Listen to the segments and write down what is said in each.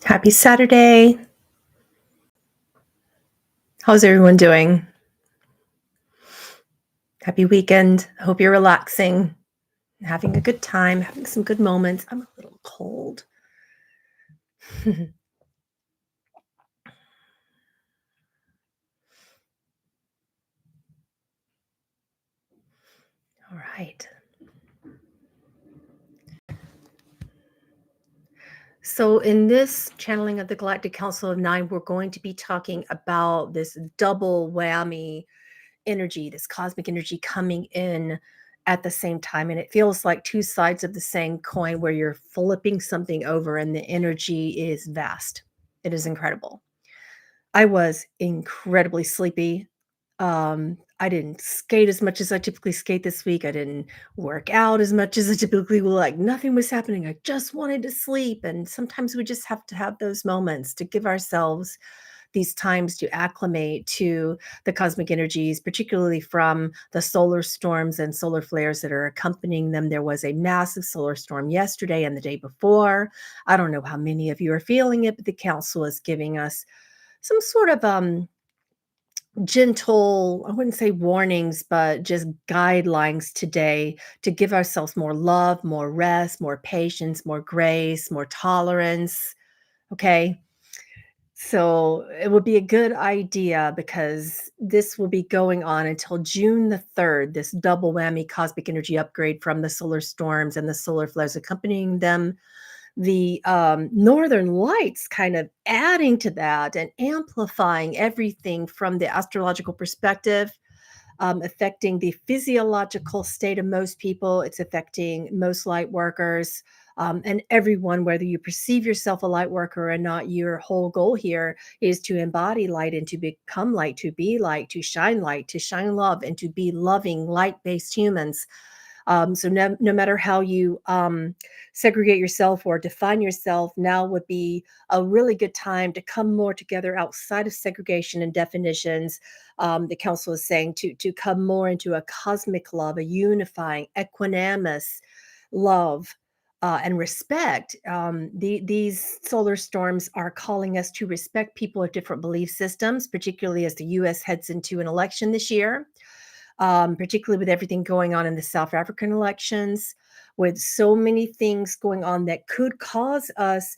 Happy Saturday. How's everyone doing? Happy weekend. I hope you're relaxing, having a good time, having some good moments. I'm a little cold. All right. So, in this channeling of the Galactic Council of Nine, we're going to be talking about this double whammy energy, this cosmic energy coming in at the same time. And it feels like two sides of the same coin where you're flipping something over and the energy is vast. It is incredible. I was incredibly sleepy. I didn't skate as much as I typically skate this week. I didn't work out as much as I typically will. Like nothing was happening. I just wanted to sleep. And sometimes we just have to have those moments to give ourselves these times to acclimate to the cosmic energies, particularly from the solar storms and solar flares that are accompanying them. There was a massive solar storm yesterday and the day before. I don't know how many of you are feeling it, but the council is giving us some sort of gentle, I wouldn't say warnings, but just guidelines today to give ourselves more love, more rest, more patience, more grace, more tolerance. Okay. So it would be a good idea because this will be going on until June the 3rd, this double whammy cosmic energy upgrade from the solar storms and the solar flares accompanying them, the northern lights kind of adding to that and amplifying everything from the astrological perspective, affecting the physiological state of most people. It's affecting most light workers, and everyone, whether you perceive yourself a light worker or not. Your whole goal here is to embody light and to become light, to be light, to shine love, and to be loving, light based humans. So no matter how you segregate yourself or define yourself, now would be a really good time to come more together outside of segregation and definitions. The council is saying to come more into a cosmic love, a unifying, equanimous love. And respect. These solar storms are calling us to respect people of different belief systems, particularly as the U.S. heads into an election this year, particularly with everything going on in the South African elections, with so many things going on that could cause us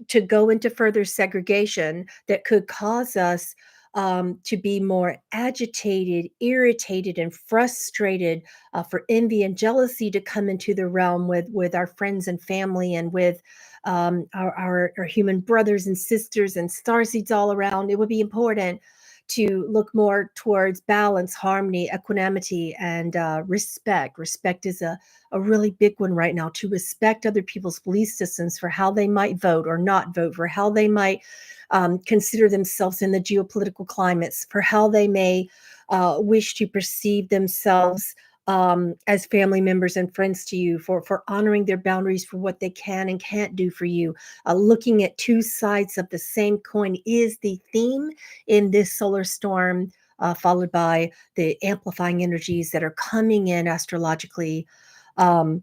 to go into further segregation, that could cause us to be more agitated, irritated, and frustrated, for envy and jealousy to come into the realm with our friends and family and with our human brothers and sisters and starseeds all around. It would be important to look more towards balance, harmony, equanimity, and respect. Respect is a really big one right now, to respect other people's belief systems for how they might vote or not vote, for how they might consider themselves in the geopolitical climates, for how they may wish to perceive themselves as family members and friends to you, for honoring their boundaries, for what they can and can't do for you. Looking at two sides of the same coin is the theme in this solar storm, followed by the amplifying energies that are coming in astrologically. Um,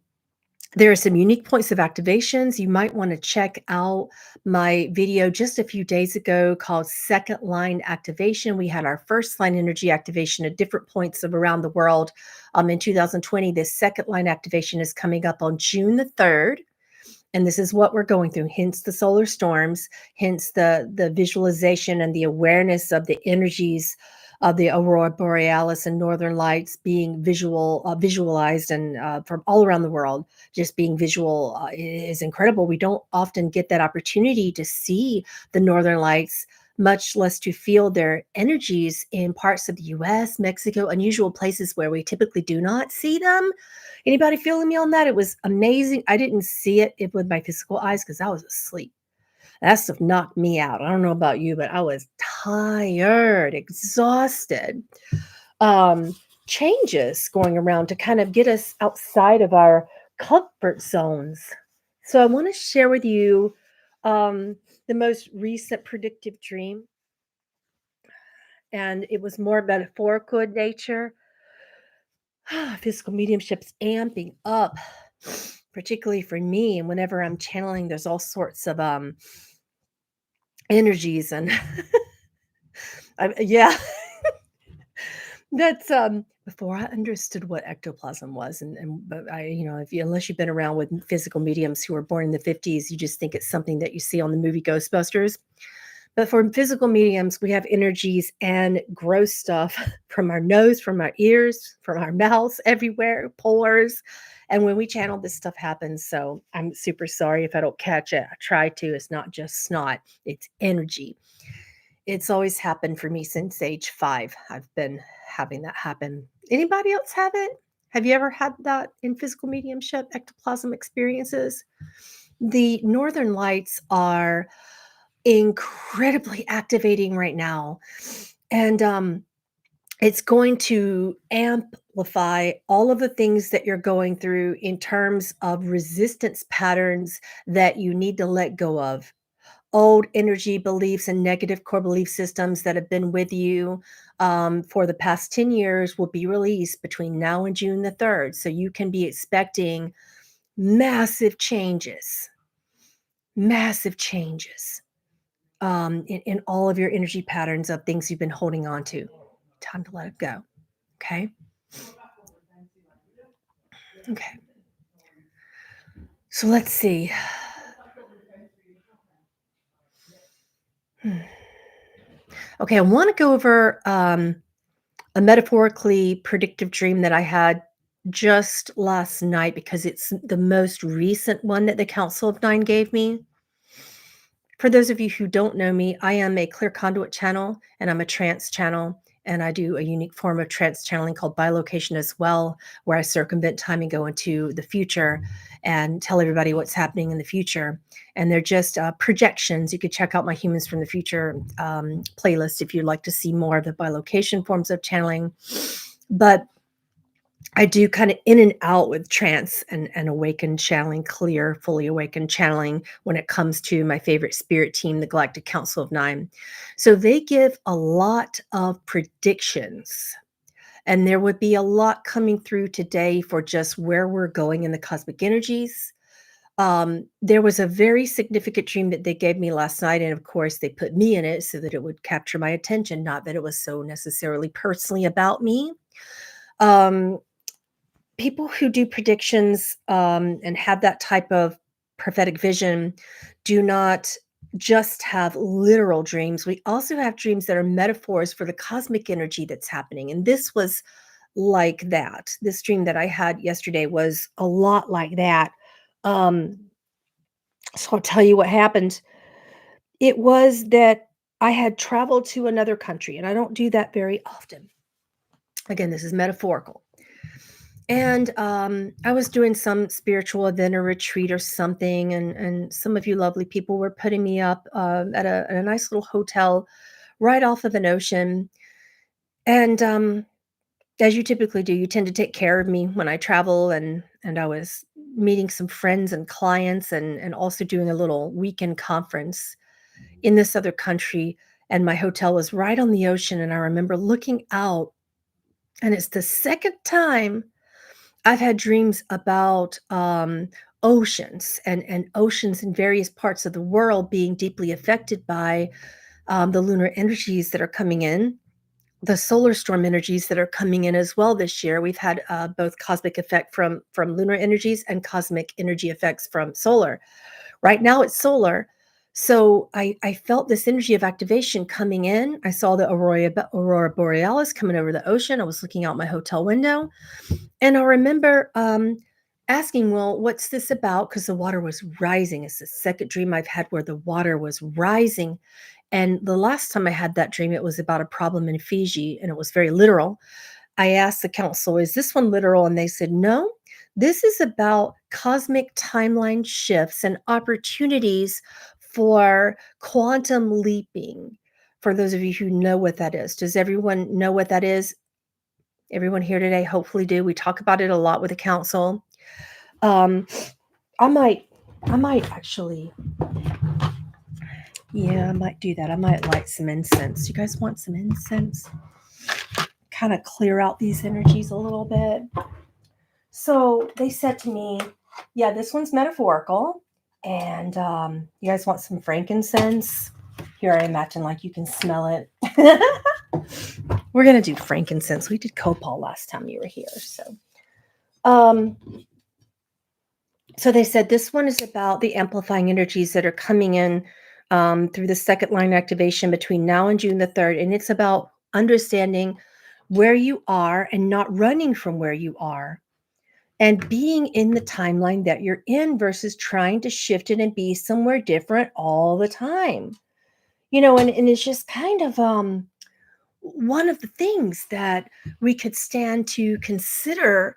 there are some unique points of activations. You might want to check out my video just a few days ago called Second Line Activation. We had our first line energy activation at different points of around the world. In 2020, this second line activation is coming up on June the 3rd. And this is what we're going through, hence the solar storms, hence the visualization and the awareness of the energies of the aurora borealis and northern lights being visualized, and from all around the world. Just being visual is incredible. We don't often get that opportunity to see the northern lights, much less to feel their energies in parts of the US, Mexico, unusual places where we typically do not see them. Anybody feeling me on that? It was amazing. I didn't see it with my physical eyes because I was asleep. That stuff knocked me out. I don't know about you, but I was tired, exhausted. Um, Changes going around to kind of get us outside of our comfort zones. So I want to share with you the most recent predictive dream, and it was more metaphorical in nature. Physical mediumship's amping up, particularly for me. And whenever I'm channeling, there's all sorts of energies and yeah. That's, before I understood what ectoplasm was, and but if unless you've been around with physical mediums who were born in the '50s, you just think it's something that you see on the movie Ghostbusters. But for physical mediums, we have energies and gross stuff from our nose, from our ears, from our mouths, everywhere, pores. And when we channel, this stuff happens. So I'm super sorry if I don't catch it. I try to. It's not just snot, it's energy. It's always happened for me since age 5. I've been having that happen. Anybody else have it? Have you ever had that in physical mediumship, ectoplasm experiences? The northern lights are incredibly activating right now. And it's going to amplify all of the things that you're going through in terms of resistance patterns that you need to let go of. Old energy beliefs and negative core belief systems that have been with you for the past 10 years will be released between now and June the 3rd. So you can be expecting massive changes, massive changes in all of your energy patterns of things you've been holding on to. Time to let it go. Okay. Okay. So let's see. Hmm. Okay. I want to go over a metaphorically predictive dream that I had just last night because it's the most recent one that the Council of Nine gave me. For those of you who don't know me, I am a clear conduit channel and I'm a trance channel. And I do a unique form of trance channeling called bilocation as well, where I circumvent time and go into the future and tell everybody what's happening in the future. And they're just projections. You could check out my Humans from the Future playlist if you'd like to see more of the bilocation forms of channeling. But I do kind of in and out with trance and awakened channeling, clear, fully awakened channeling when it comes to my favorite spirit team, the Galactic Council of Nine. So they give a lot of predictions. And there would be a lot coming through today for just where we're going in the cosmic energies. There was a very significant dream that they gave me last night. And of course, they put me in it so that it would capture my attention, not that it was so necessarily personally about me. Um, People who do predictions and have that type of prophetic vision do not just have literal dreams. We also have dreams that are metaphors for the cosmic energy that's happening. And this was like that. This dream that I had yesterday was a lot like that. Um, so I'll tell you what happened. It was that I had traveled to another country, and I don't do that very often. Again, this is metaphorical. And I was doing some spiritual event or retreat or something, and some of you lovely people were putting me up at a nice little hotel right off of an ocean. And as you typically do, you tend to take care of me when I travel, and I was meeting some friends and clients, and also doing a little weekend conference in this other country. And my hotel was right on the ocean, and I remember looking out, and it's the second time I've had dreams about, oceans and oceans in various parts of the world being deeply affected by, the lunar energies that are coming in, the solar storm energies that are coming in as well this year. We've had, both cosmic effect from lunar energies and cosmic energy effects from solar. Right now it's solar. So I felt this energy of activation coming in. I saw the aurora borealis coming over the ocean. I was looking out my hotel window, and I remember, asking, "Well, what's this about?" Because the water was rising. It's the second dream I've had where the water was rising, and the last time I had that dream, it was about a problem in Fiji, and it was very literal. I asked the council, "Is this one literal?" And they said, "No, this is about cosmic timeline shifts and opportunities for quantum leaping." For those of you who know what that is, does everyone know what that is? Everyone here today hopefully do. We talk about it a lot with the council. Um, I might I might actually yeah, I might do that. I might light some incense. You guys want some incense? Kind of clear out these energies a little bit. So they said to me, "Yeah, this one's metaphorical, and you guys want some frankincense? Here I am acting like you can smell it. We're going to do frankincense. We did copal last time you were here. Um, so they said this one is about the amplifying energies that are coming in through the second line activation between now and June the 3rd. And it's about understanding where you are and not running from where you are and being in the timeline that you're in versus trying to shift it and be somewhere different all the time. And it's just kind of one of the things that we could stand to consider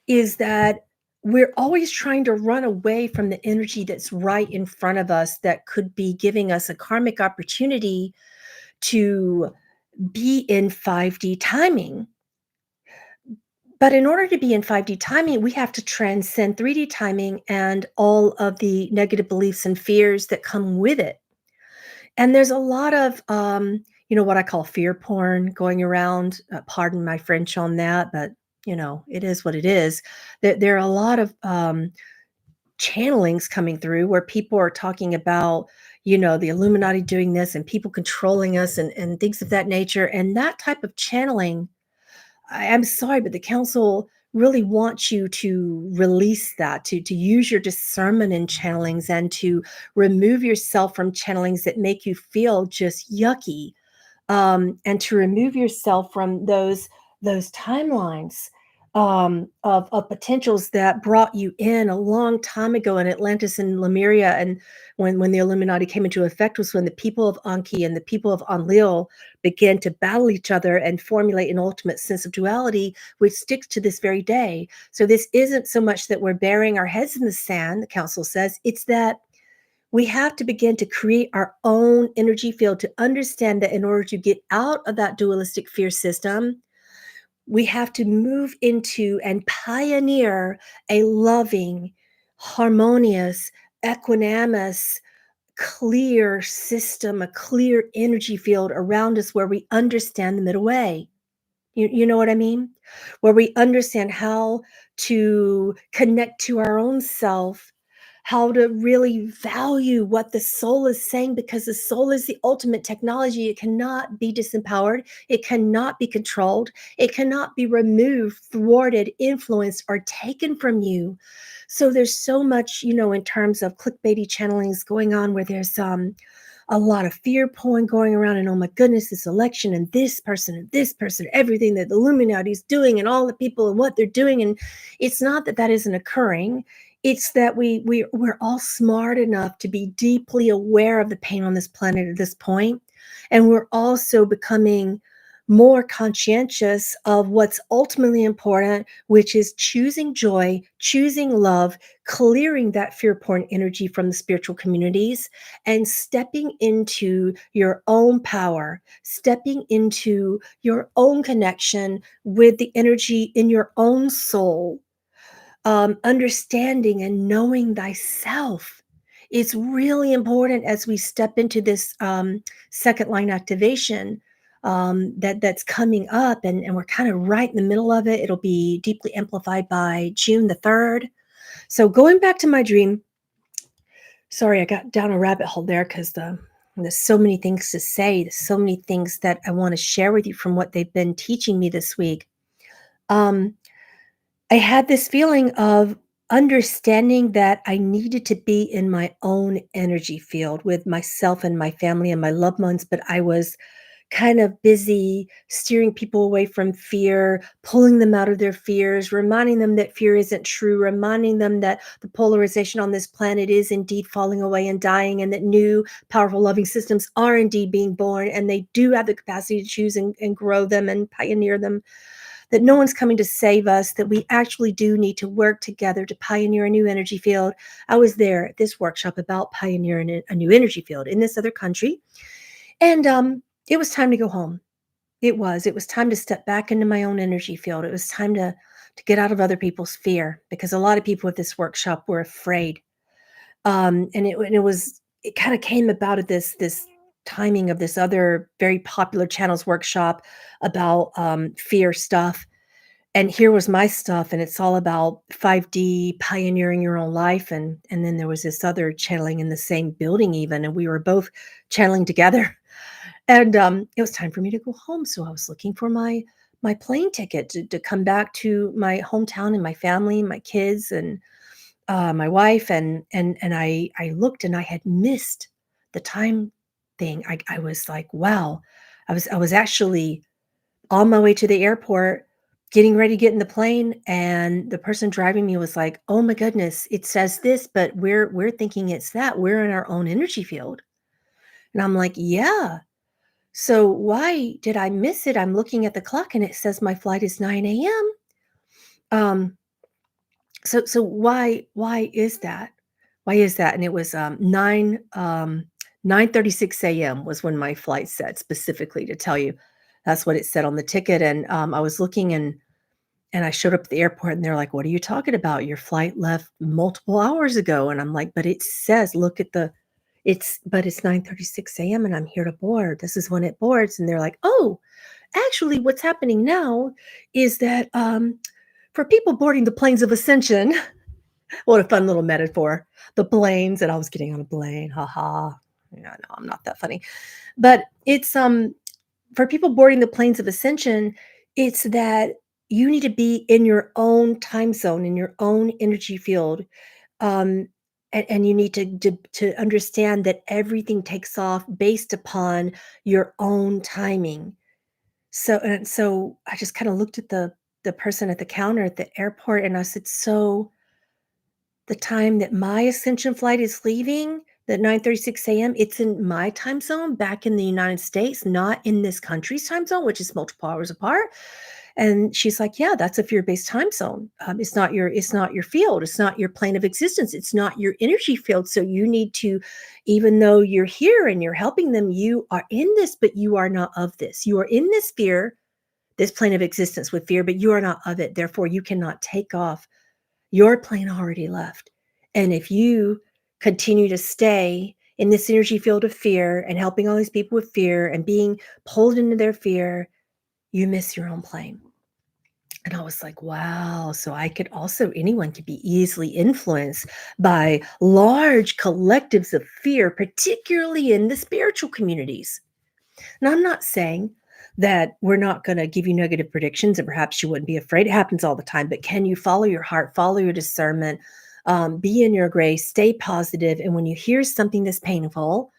is that we're always trying to run away from the energy that's right in front of us that could be giving us a karmic opportunity to be in 5D timing. But in order to be in 5D timing, we have to transcend 3D timing and all of the negative beliefs and fears that come with it. And there's a lot of, what I call fear porn going around. Pardon my French on that, but it is what it is. There are a lot of channelings coming through where people are talking about, the Illuminati doing this and people controlling us and things of that nature. And that type of channeling, I'm sorry, but the council really wants you to release that, to use your discernment in channelings and to remove yourself from channelings that make you feel just yucky, and to remove yourself from those timelines of potentials that brought you in a long time ago in Atlantis and Lemuria. And when the Illuminati came into effect was when the people of Anki and the people of Enlil began to battle each other and formulate an ultimate sense of duality, which sticks to this very day. So this isn't so much that we're burying our heads in the sand, the council says, it's that we have to begin to create our own energy field to understand that in order to get out of that dualistic fear system, we have to move into and pioneer a loving, harmonious, equanimous, clear system, a clear energy field around us where we understand the middle way. You know what I mean? Where we understand how to connect to our own self, how to really value what the soul is saying, because the soul is the ultimate technology. It cannot be disempowered. It cannot be controlled. It cannot be removed, thwarted, influenced, or taken from you. So there's so much, in terms of clickbaity channelings going on where there's a lot of fear porn going around, and oh my goodness, this election and this person, everything that the Illuminati is doing and all the people and what they're doing. And it's not that that isn't occurring. It's that we're all smart enough to be deeply aware of the pain on this planet at this point. And we're also becoming more conscientious of what's ultimately important, which is choosing joy, choosing love, clearing that fear porn energy from the spiritual communities, and stepping into your own power, stepping into your own connection with the energy in your own soul, understanding and knowing thyself. It's really important as we step into this second line activation that's coming up, and we're kind of right in the middle of it. It'll be deeply amplified by June the 3rd. So going back to my dream, sorry, I got down a rabbit hole there because there's so many things to say. There's so many things that I want to share with you from what they've been teaching me this week. Um, I had this feeling of understanding that I needed to be in my own energy field with myself and my family and my loved ones, but I was kind of busy steering people away from fear, pulling them out of their fears, reminding them that fear isn't true, reminding them that the polarization on this planet is indeed falling away and dying, and that new, powerful, loving systems are indeed being born, and they do have the capacity to choose and grow them and pioneer them, that no one's coming to save us, that we actually do need to work together to pioneer a new energy field. I was there at this workshop about pioneering a new energy field in this other country. And it was time to go home. It was time to step back into my own energy field. It was time to get out of other people's fear, because a lot of people at this workshop were afraid. It kind of came about at this timing of this other very popular channels workshop about fear stuff. And here was my stuff, and it's all about 5D, pioneering your own life, and then there was this other channeling in the same building even, and we were both channeling together. And, it was time for me to go home, so I was looking for my plane ticket to come back to my hometown and my family, my kids, and, my wife, and I looked and I had missed the time thing. I was like, "Wow." I was actually on my way to the airport, getting ready to get in the plane, and the person driving me was like, "Oh my goodness, it says this, but we're thinking it's that. We're in our own energy field." And I'm like, "Yeah. So why did I miss it? I'm looking at the clock and it says my flight is 9 a.m. Um, so why is that? Why is that?" And it was 9:36 a.m. was when my flight said, specifically to tell you. That's what it said on the ticket. And I was looking, and I showed up at the airport and they're like, "What are you talking about? Your flight left multiple hours ago." And I'm like, "But it says, look at the it's 9:36 a.m. and I'm here to board. This is when it boards." And they're like, "Oh, actually what's happening now is that for people boarding the planes of ascension." What a fun little metaphor. The planes, and I was getting on a plane. Ha ha. Yeah, no, I'm not that funny. But it's for people boarding the planes of ascension, it's that you need to be in your own time zone, in your own energy field. Um, and you need to understand that everything takes off based upon your own timing. So I just kind of looked at the person at the counter at the airport and I said, "So the time that my Ascension flight is leaving, at 9:36 a.m., it's in my time zone back in the United States, not in this country's time zone, which is multiple hours apart." And she's like, "Yeah, that's a fear-based time zone. It's not your field. It's not your plane of existence. It's not your energy field. So you need to, even though you're here and you're helping them, you are in this, but you are not of this. You are in this fear, this plane of existence with fear, but you are not of it. Therefore, you cannot take off. Your plane already left. And if you continue to stay in this energy field of fear and helping all these people with fear and being pulled into their fear, you miss your own plane." And I was like, wow. So I could also, anyone could be easily influenced by large collectives of fear, particularly in the spiritual communities. And I'm not saying that we're not going to give you negative predictions and perhaps you wouldn't be afraid. It happens all the time. But can you follow your heart, follow your discernment, be in your grace, stay positive, and when you hear something that's painful,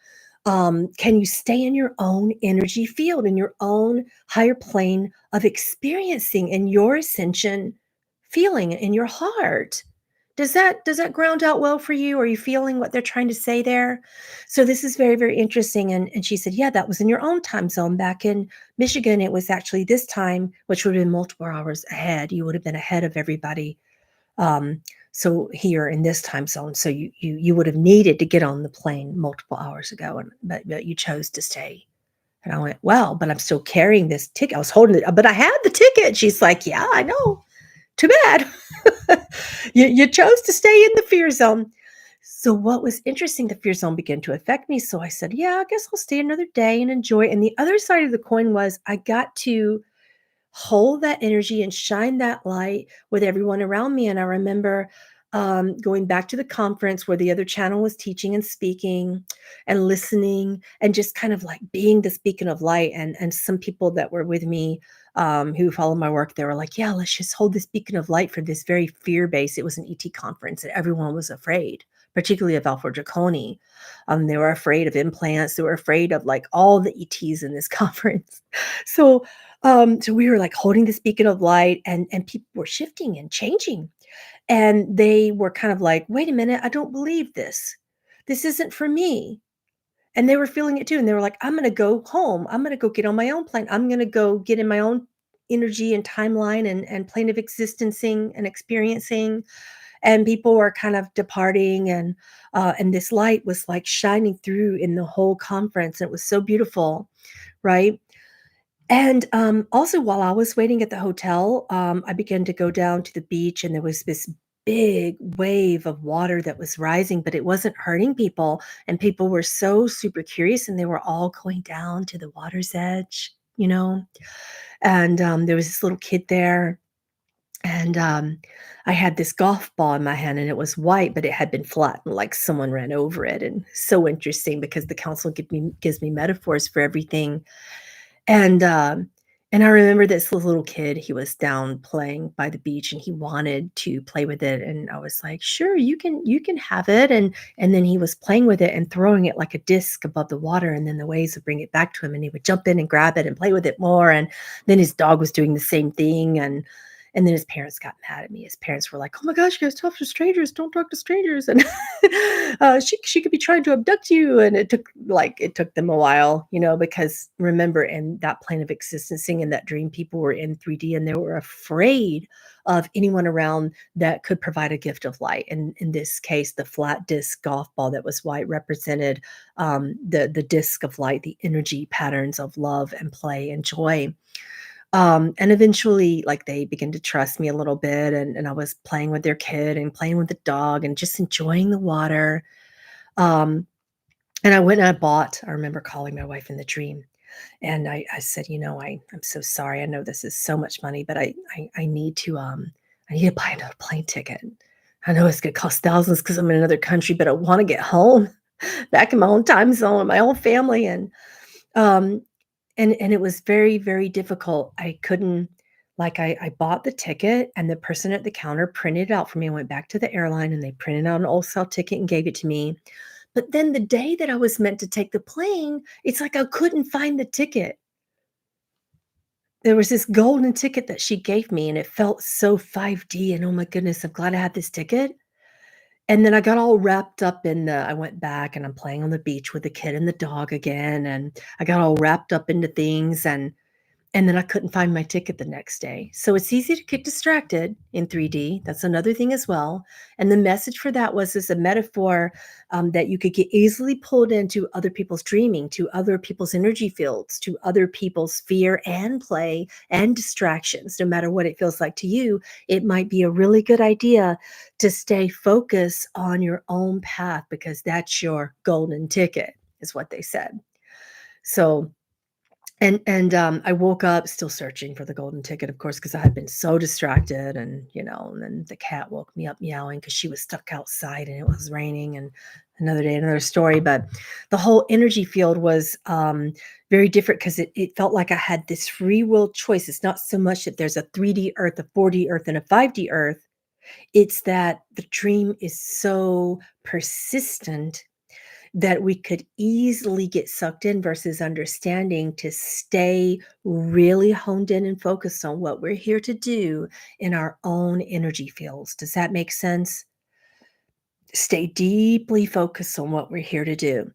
can you stay in your own energy field, in your own higher plane of experiencing in your ascension, feeling in your heart? Does that ground out well for you? Are you feeling what they're trying to say there? So this is very, very interesting. And she said, "Yeah, that was in your own time zone. Back in Michigan, it was actually this time, which would have been multiple hours ahead. You would have been ahead of everybody. Um, so here in this time zone, so you would have needed to get on the plane multiple hours ago, and but you chose to stay." And I went, "Well, but I'm still carrying this ticket." I was holding it, but I had the ticket. She's like, "Yeah, I know. Too bad. You chose to stay in the fear zone." So what was interesting, the fear zone began to affect me. So I said, "Yeah, I guess I'll stay another day and enjoy." And the other side of the coin was I got to hold that energy and shine that light with everyone around me. And I remember going back to the conference where the other channel was teaching and speaking and listening and just kind of like being the beacon of light. And some people that were with me who follow my work, they were like, "Yeah, let's just hold this beacon of light for this very fear based." It was an ET conference and everyone was afraid, particularly of Alpha Draconi. They were afraid of implants. They were afraid of like all the ETs in this conference. So so we were like holding this beacon of light and people were shifting and changing. And they were kind of like, "Wait a minute, I don't believe this. This isn't for me." And they were feeling it too. And they were like, "I'm going to go home. I'm going to go get on my own plane. I'm going to go get in my own energy and timeline and plane of existencing and experiencing." And people were kind of departing and this light was like shining through in the whole conference. And it was so beautiful, right? And, also while I was waiting at the hotel, I began to go down to the beach and there was this big wave of water that was rising, but it wasn't hurting people. And people were so super curious and they were all going down to the water's edge, you know? And, there was this little kid there And I had this golf ball in my hand and it was white, but it had been flattened, like someone ran over it. And so interesting because the council gives me metaphors for everything. And, and I remember this little kid, he was down playing by the beach and he wanted to play with it, and I was like, "Sure, you can have it," and then he was playing with it and throwing it like a disc above the water, and then the waves would bring it back to him, and he would jump in and grab it and play with it more, and then his dog was doing the same thing, and then his parents got mad at me. His parents were like, "Oh my gosh, you guys talk to strangers. Don't talk to strangers." And she could be trying to abduct you. And it took them a while, because remember, in that plane of existencing in that dream, people were in 3D and they were afraid of anyone around that could provide a gift of light. And in this case, the flat disc golf ball that was white represented the disc of light, the energy patterns of love and play and joy. And eventually, like, they began to trust me a little bit, and I was playing with their kid and playing with the dog and just enjoying the water. Um, and I remember calling my wife in the dream, and I said, I'm so sorry. I know this is so much money, but I need I need to buy another plane ticket. I know it's gonna cost thousands because I'm in another country, but I want to get home back in my own time zone, my own family. Um, and it was very, very difficult. I couldn't I bought the ticket and the person at the counter printed it out for me. I went back to the airline and they printed out an old style ticket and gave it to me. But then the day that I was meant to take the plane, it's like I couldn't find the ticket. There was this golden ticket that she gave me and it felt so 5D, and oh my goodness, I'm glad I had this ticket. And then I got all wrapped up in the I went back and I'm playing on the beach with the kid and the dog again, and I got all wrapped up into things, and then I couldn't find my ticket the next day. So it's easy to get distracted in 3D. That's another thing as well. And the message for that was as a metaphor, that you could get easily pulled into other people's dreaming, to other people's energy fields, to other people's fear and play and distractions. No matter what it feels like to you, it might be a really good idea to stay focused on your own path because that's your golden ticket, is what they said. So I woke up still searching for the golden ticket, of course, because I had been so distracted, and then the cat woke me up meowing because she was stuck outside and it was raining, and another day, another story. But the whole energy field was very different because it felt like I had this free will choice. It's not so much that there's a 3D earth, a 4D earth, and a 5D earth. It's that the dream is so persistent that we could easily get sucked in versus understanding to stay really honed in and focused on what we're here to do in our own energy fields. Does that make sense? Stay deeply focused on what we're here to do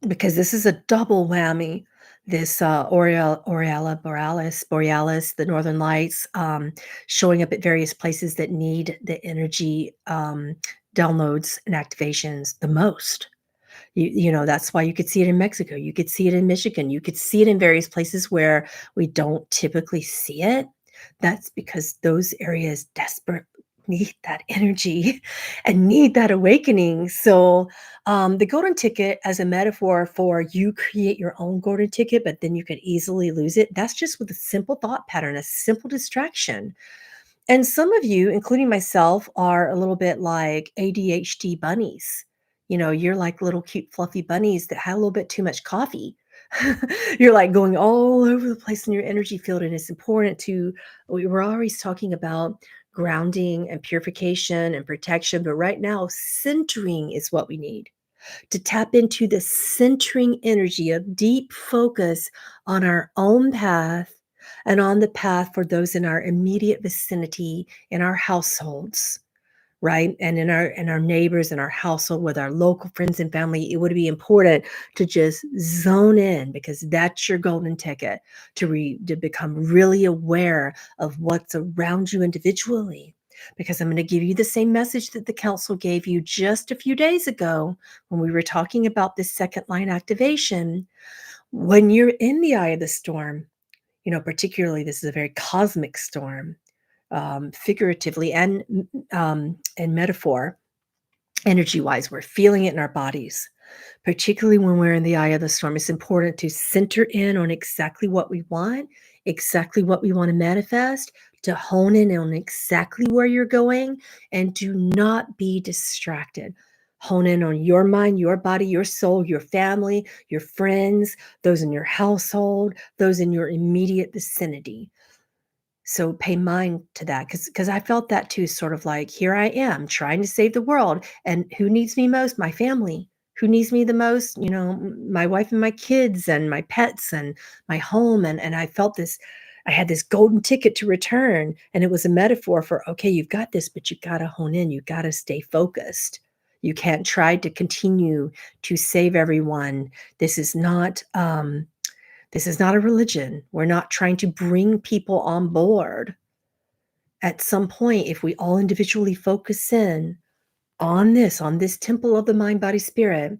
because this is a double whammy. This Borealis, the Northern Lights, showing up at various places that need the energy downloads and activations the most. That's why you could see it in Mexico, you could see it in Michigan, you could see it in various places where we don't typically see it. That's because those areas desperately need that energy and need that awakening. So, the golden ticket as a metaphor for you create your own golden ticket, but then you could easily lose it. That's just with a simple thought pattern, a simple distraction. And some of you, including myself, are a little bit like ADHD bunnies. You're like little cute fluffy bunnies that had a little bit too much coffee. You're like going all over the place in your energy field, and it's important to we were always talking about grounding and purification and protection, but right now centering is what we need to tap into the centering energy of deep focus on our own path and on the path for those in our immediate vicinity, in our households, right? And in our neighbors, in our household, with our local friends and family. It would be important to just zone in because that's your golden ticket to become really aware of what's around you individually. Because I'm going to give you the same message that the council gave you just a few days ago when we were talking about this second line activation. When you're in the eye of the storm, particularly this is a very cosmic storm, figuratively and metaphor, energy wise, we're feeling it in our bodies. Particularly when we're in the eye of the storm, it's important to center in on exactly what we want exactly what we want to manifest, to hone in on exactly where you're going, and do not be distracted. Hone in on your mind, your body, your soul, your family, your friends, those in your household, those in your immediate vicinity. So pay mind to that, because I felt that too, sort of like, here I am trying to save the world, and who needs me most? My family. Who needs me the most? My wife and my kids and my pets and my home. And I felt this, I had this golden ticket to return. And it was a metaphor for, okay, you've got this, but you got to hone in. You got to stay focused. You can't try to continue to save everyone. This is not this is not a religion. We're not trying to bring people on board. At some point, if we all individually focus in on this temple of the mind, body, spirit,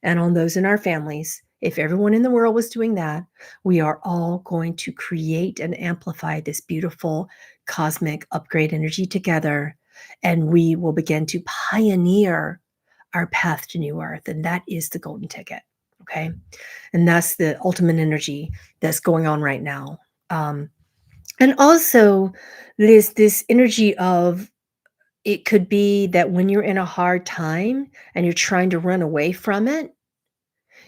and on those in our families, if everyone in the world was doing that, we are all going to create and amplify this beautiful cosmic upgrade energy together. And we will begin to pioneer our path to new earth. And that is the golden ticket. Okay. And that's the ultimate energy that's going on right now. And also, there's this energy of, it could be that when you're in a hard time and you're trying to run away from it,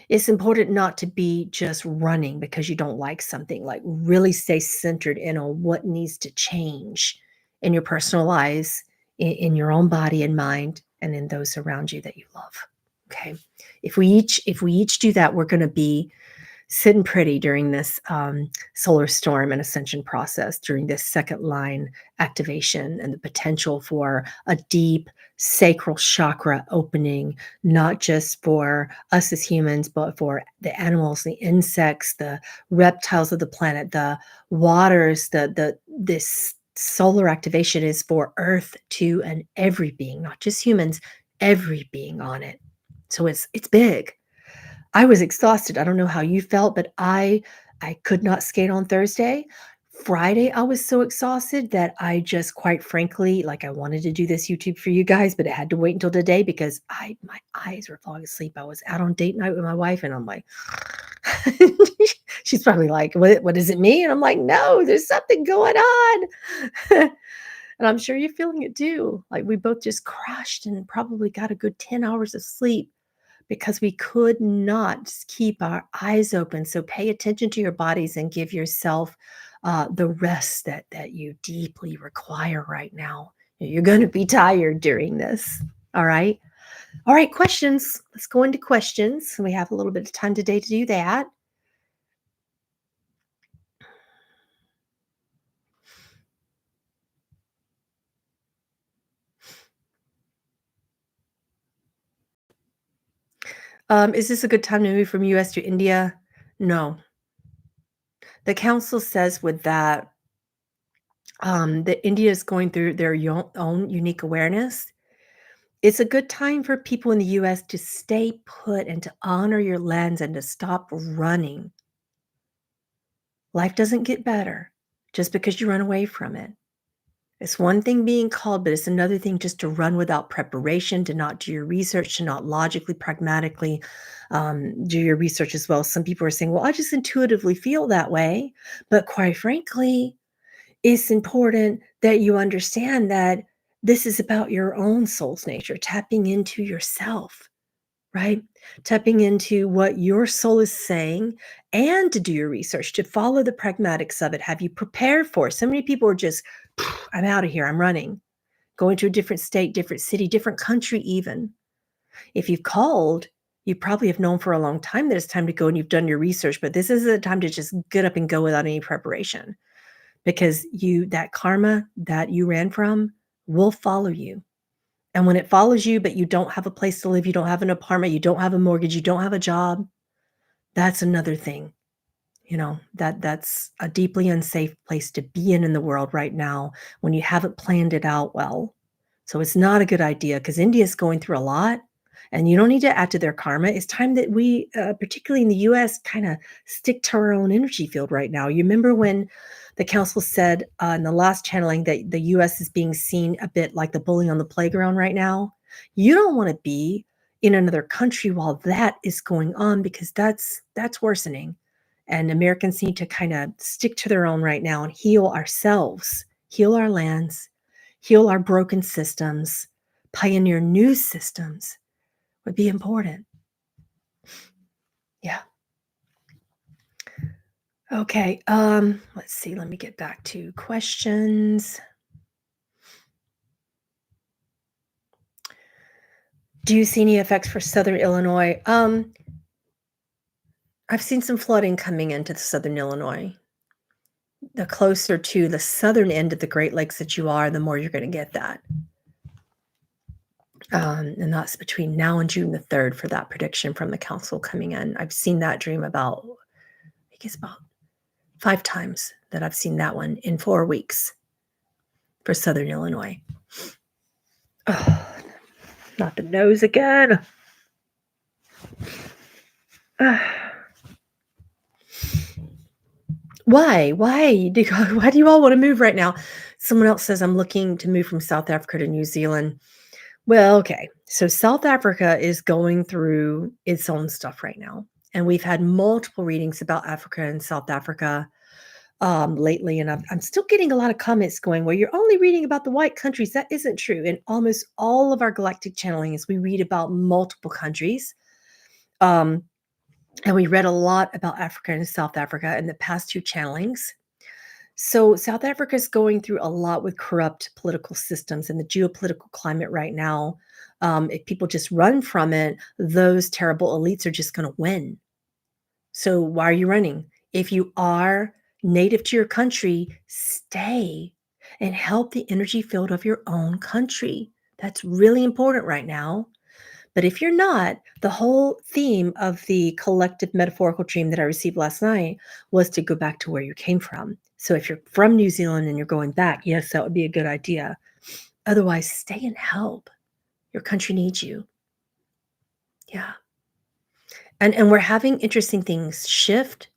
it's important not to be just running because you don't like something. Like, really stay centered in on what needs to change in your personal lives, in your own body and mind, and in those around you that you love. Okay. If we each do that, we're going to be sitting pretty during this solar storm and ascension process, during this second line activation and the potential for a deep sacral chakra opening, not just for us as humans, but for the animals, the insects, the reptiles of the planet, the waters. This solar activation is for Earth too, and every being, not just humans, every being on it. So it's big. I was exhausted. I don't know how you felt, but I could not skate on Thursday. Friday, I was so exhausted that I just, quite frankly, like, I wanted to do this YouTube for you guys, but it had to wait until today because my eyes were falling asleep. I was out on date night with my wife, and I'm like, she's probably like, what does it mean? And I'm like, no, there's something going on. And I'm sure you're feeling it too. Like, we both just crashed and probably got a good 10 hours of sleep because we could not keep our eyes open. So pay attention to your bodies and give yourself the rest that you deeply require right now. You're going to be tired during this. All right. All right. Questions. Let's go into questions. We have a little bit of time today to do that. Is this a good time to move from US to India? No. The council says with that, that India is going through their own unique awareness. It's a good time for people in the US to stay put and to honor your lens and to stop running. Life doesn't get better just because you run away from it. It's one thing being called, but it's another thing just to run without preparation, to not do your research, to not logically, pragmatically do your research as well. Some people are saying, well, I just intuitively feel that way. But quite frankly, it's important that you understand that this is about your own soul's nature, tapping into yourself, right? Tapping into what your soul is saying, and to do your research, to follow the pragmatics of it. Have you prepared for it? So many people are just, I'm out of here, I'm running, going to a different state, different city, different country, even. If you've called, you probably have known for a long time that it's time to go and you've done your research, but this is a time to just get up and go without any preparation, because that karma that you ran from will follow you. And when it follows you, but you don't have a place to live, you don't have an apartment, you don't have a mortgage, you don't have a job, that's another thing. That's a deeply unsafe place to be in the world right now when you haven't planned it out well. So it's not a good idea, because India is going through a lot, and you don't need to add to their karma. It's time that we, particularly in the US, kind of stick to our own energy field right now. You remember when the council said in the last channeling that the US is being seen a bit like the bully on the playground right now? You don't want to be in another country while that is going on, because that's worsening. And Americans need to kind of stick to their own right now and heal ourselves, heal our lands, heal our broken systems, pioneer new systems would be important. Yeah. Okay. Let's see. Let me get back to questions. Do you see any effects for Southern Illinois? I've seen some flooding coming into the Southern Illinois. The closer to the southern end of the Great Lakes that you are, the more you're going to get that. And that's between now and June the 3rd for that prediction from the council coming in. I've seen that dream about, I think it's about 5 times that I've seen that one in 4 weeks for Southern Illinois. Oh, not the nose again. Why? Why do you all want to move right now? Someone else says I'm looking to move from South Africa to New Zealand. Well, okay. So South Africa is going through its own stuff right now. And we've had multiple readings about Africa and South Africa lately. And I'm still getting a lot of comments going, well, you're only reading about the white countries. That isn't true. In almost all of our galactic channelings, we read about multiple countries. And we read a lot about Africa and South Africa in the past 2 channelings. So South Africa is going through a lot with corrupt political systems and the geopolitical climate right now. If people just run from it, those terrible elites are just going to win. So why are you running? If you are native to your country, stay and help the energy field of your own country. That's really important right now. But if you're not, the whole theme of the collective metaphorical dream that I received last night was to go back to where you came from. So if you're from New Zealand and you're going back, yes, that would be a good idea. Otherwise, stay and help. Your country needs you. Yeah. And we're having interesting things shift.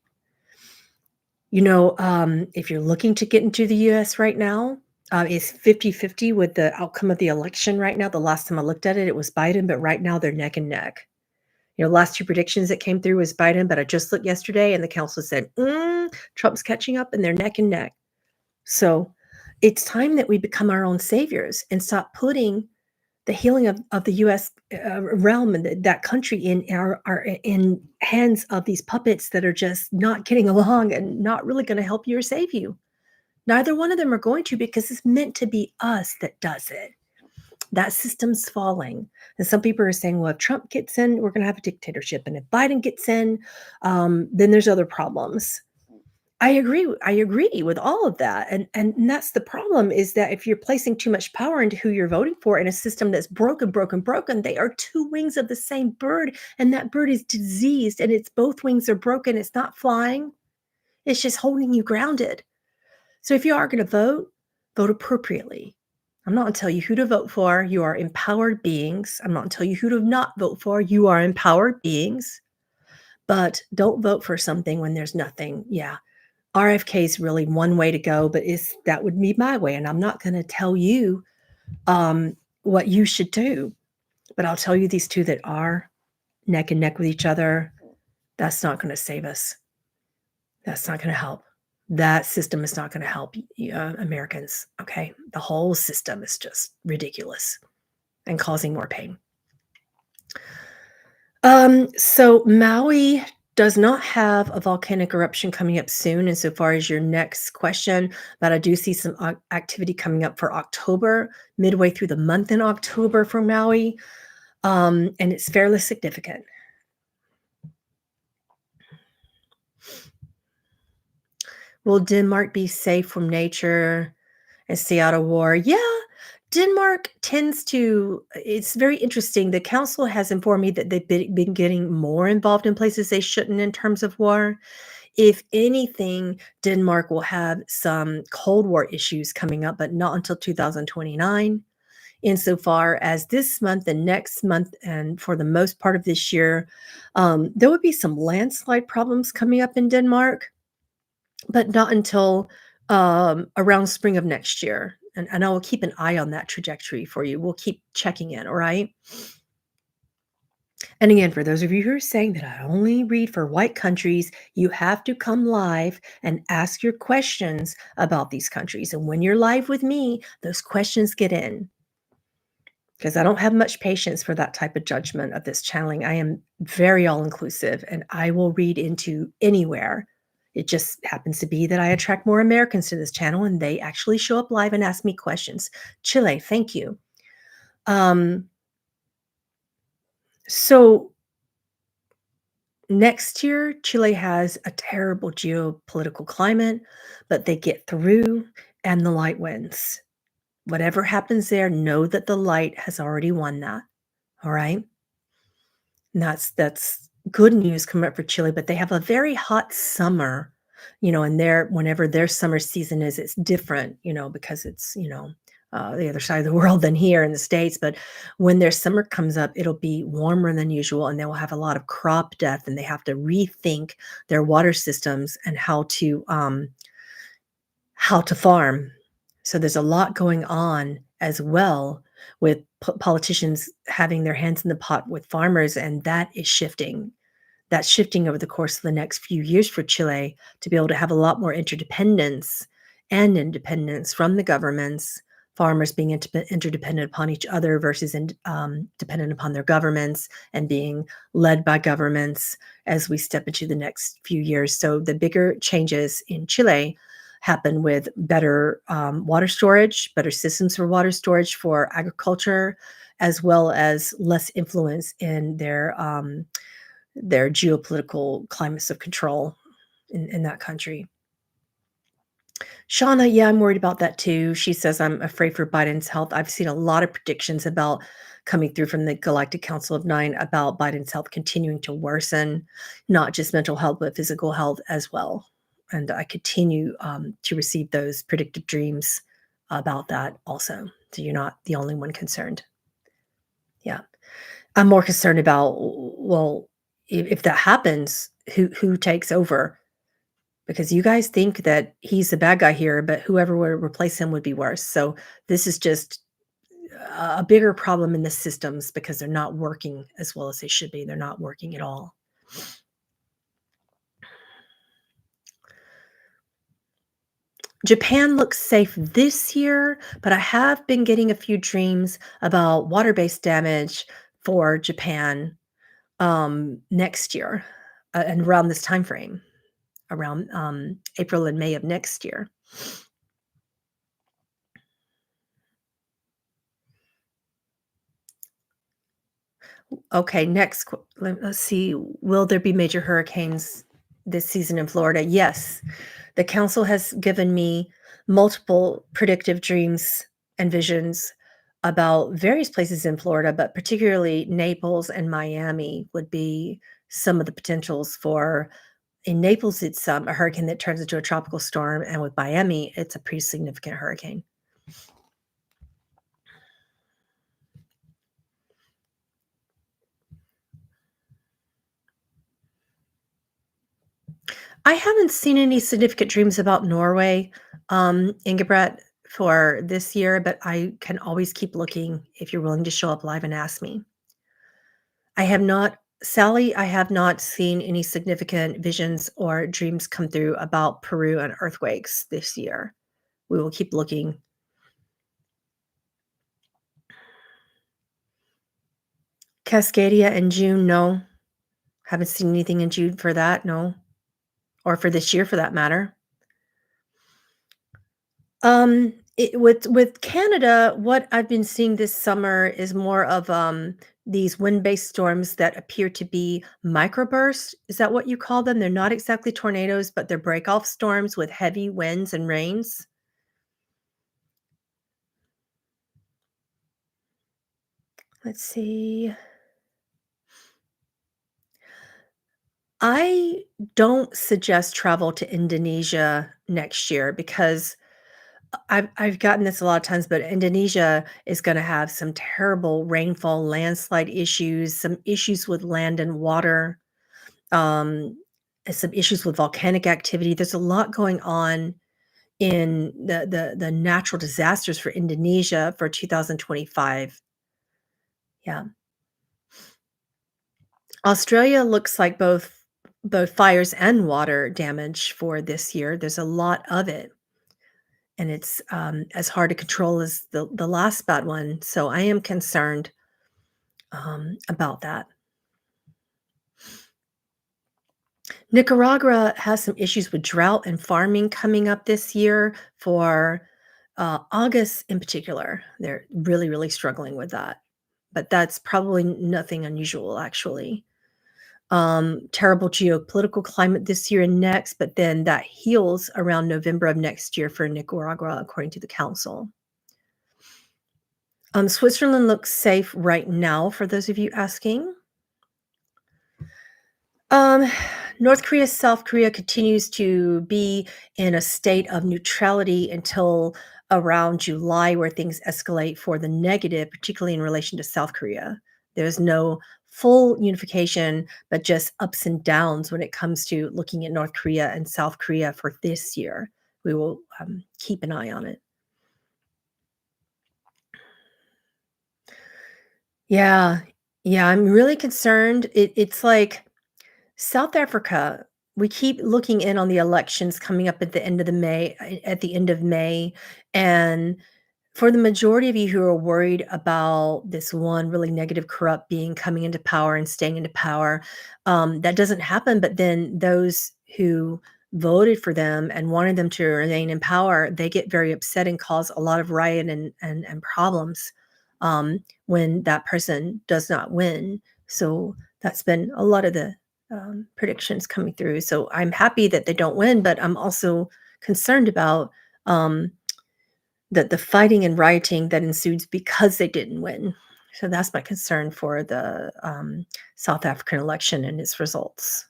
If you're looking to get into the US right now, it's 50-50 with the outcome of the election right now. The last time I looked at it, it was Biden, but right now they're neck and neck. Last 2 predictions that came through was Biden, but I just looked yesterday and the council said, Trump's catching up and they're neck and neck. So it's time that we become our own saviors and stop putting the healing of the U.S. Realm and that country in in hands of these puppets that are just not getting along and not really going to help you or save you. Neither one of them are going to, because it's meant to be us that does it. That system's falling. And some people are saying, well, if Trump gets in, we're going to have a dictatorship. And if Biden gets in, then there's other problems. I agree. I agree with all of that. And that's the problem, is that if you're placing too much power into who you're voting for in a system that's broken, they are 2 wings of the same bird. And that bird is diseased and its both wings are broken. It's not flying. It's just holding you grounded. So if you are going to vote appropriately. I'm not going to tell you who to vote for. You are empowered beings. I'm not going to tell you who to not vote for. You are empowered beings. But don't vote for something when there's nothing. Yeah. RFK is really one way to go, but that would be my way. And I'm not going to tell you what you should do. But I'll tell you these 2 that are neck and neck with each other. That's not going to save us. That's not going to help. That system is not going to help Americans, okay? The whole system is just ridiculous and causing more pain. So Maui does not have a volcanic eruption coming up soon, insofar as your next question, but I do see some activity coming up for October, midway through the month in October for Maui, and it's fairly significant. Will Denmark be safe from nature and stay out of war? Yeah, Denmark tends to, it's very interesting. The council has informed me that they've been getting more involved in places they shouldn't in terms of war. If anything, Denmark will have some Cold War issues coming up, but not until 2029. Insofar as this month and next month, and for the most part of this year, there would be some landslide problems coming up in Denmark, but not until around spring of next year. And I will keep an eye on that trajectory for you. We'll keep checking in, all right? And again, for those of you who are saying that I only read for white countries, you have to come live and ask your questions about these countries. And when you're live with me, those questions get in because I don't have much patience for that type of judgment of this channeling. I am very all inclusive and I will read into anywhere. It just happens to be that I attract more Americans to this channel and they actually show up live and ask me questions. Chile, thank you. Um, so next year, Chile has a terrible geopolitical climate, but they get through and the light wins. Whatever happens there, know that the light has already won that. All right. And that's good news coming up for Chile, but they have a very hot summer, and whenever their summer season is, it's different, because it's, the other side of the world than here in the States. But when their summer comes up, it'll be warmer than usual, and they will have a lot of crop death, and they have to rethink their water systems and how to farm. So there's a lot going on as well with politicians having their hands in the pot with farmers, and that is shifting. That's shifting over the course of the next few years for Chile to be able to have a lot more interdependence and independence from the governments, farmers being interdependent upon each other versus dependent upon their governments and being led by governments as we step into the next few years. So the bigger changes in Chile happen with better water storage, better systems for water storage for agriculture, as well as less influence in their geopolitical climates of control in that country. Shauna, yeah, I'm worried about that too. She says, I'm afraid for Biden's health. I've seen a lot of predictions about coming through from the Galactic Council of Nine about Biden's health continuing to worsen, not just mental health, but physical health as well. And I continue to receive those predictive dreams about that also. So you're not the only one concerned. Yeah. I'm more concerned about, well, if that happens, who takes over? Because you guys think that he's the bad guy here, but whoever would replace him would be worse. So this is just a bigger problem in the systems because they're not working as well as they should be. They're not working at all. Japan looks safe this year, but I have been getting a few dreams about water-based damage for Japan next year and around this time frame, around April and May of next year. Okay, let's see. Will there be major hurricanes this season in Florida? Yes. The council has given me multiple predictive dreams and visions about various places in Florida, but particularly Naples and Miami would be some of the potentials for. In Naples, it's a hurricane that turns into a tropical storm, and with Miami, it's a pretty significant hurricane. I haven't seen any significant dreams about Norway, Ingebret, for this year, but I can always keep looking if you're willing to show up live and ask me. I have not Sally, I have not seen any significant visions or dreams come through about Peru and earthquakes this year. We will keep looking. Cascadia in June, no. Haven't seen anything in June for that, no. Or for this year for that matter. With Canada, what I've been seeing this summer is more of, these wind-based storms that appear to be microbursts. Is that what you call them? They're not exactly tornadoes, but they're break-off storms with heavy winds and rains. Let's see. I don't suggest travel to Indonesia next year because I've gotten this a lot of times, but Indonesia is gonna have some terrible rainfall, landslide issues, some issues with land and water, um, and some issues with volcanic activity. There's a lot going on in the natural disasters for Indonesia for 2025. Yeah. Australia looks like both fires and water damage for this year. There's a lot of it, and it's, as hard to control as the last bad one, so I am concerned, about that. Nicaragua has some issues with drought and farming coming up this year for, August in particular. They're really, really struggling with that, but that's probably nothing unusual, actually. Terrible geopolitical climate this year and next, but then that heals around November of next year for Nicaragua, according to the council. Switzerland looks safe right now, for those of you asking. Um, North Korea, South Korea continues to be in a state of neutrality until around July, where things escalate for the negative, particularly in relation to South Korea. There's no full unification, but just ups and downs when it comes to looking at North Korea and South Korea for this year. We will keep an eye on it. Yeah, yeah, I'm really concerned. It's like South Africa, we keep looking in on the elections coming up at the end of May, and for the majority of you who are worried about this one really negative corrupt being coming into power and staying into power, that doesn't happen, but then those who voted for them and wanted them to remain in power, they get very upset and cause a lot of riot and problems, when that person does not win. So that's been a lot of the predictions coming through. So I'm happy that they don't win, but I'm also concerned about the fighting and rioting that ensues because they didn't win. So that's my concern for the South African election and its results.